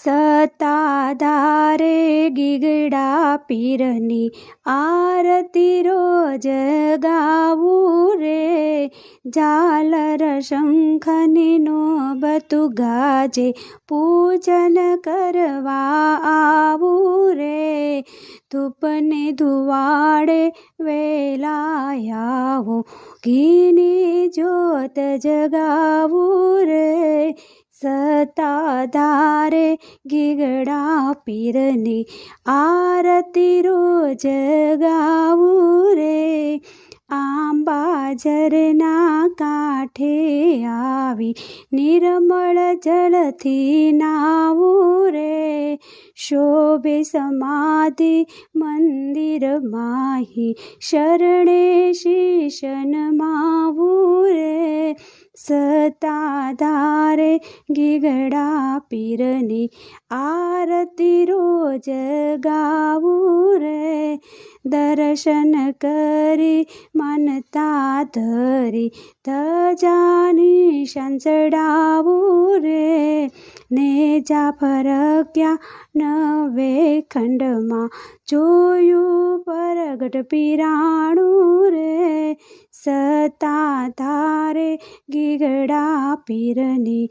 સતાધારે ગીગડા પીરની આરતી રોજ ગાવું રે, ઝાલર શંખની નોબતું ગાજે પૂજન કરવા આવું રે, ધૂપને ધુવાડે વેલા આવો ઘીની જ્યોત જગાવું રે, સતાધારે ગીગડા પીરની આરતી રોજ ગાવું રે, આંબાઝરના કાંઠે આવી નિર્મળ જળથી નાવું રે, શોભે સમાધિ મંદિર માહી શરણે શીશ નમાવું રે, સતાધારે ગીગડા પીરની આરતી રોજ ગાવું રે, દર્શન કરી માનતા ધરી ધજાની સંચડાવું રે, નેજા ફરક્યા નવે ખંડમાં જોયું પ્રગટ પીરાણું રે, સતાધારે ગીગડા પીરની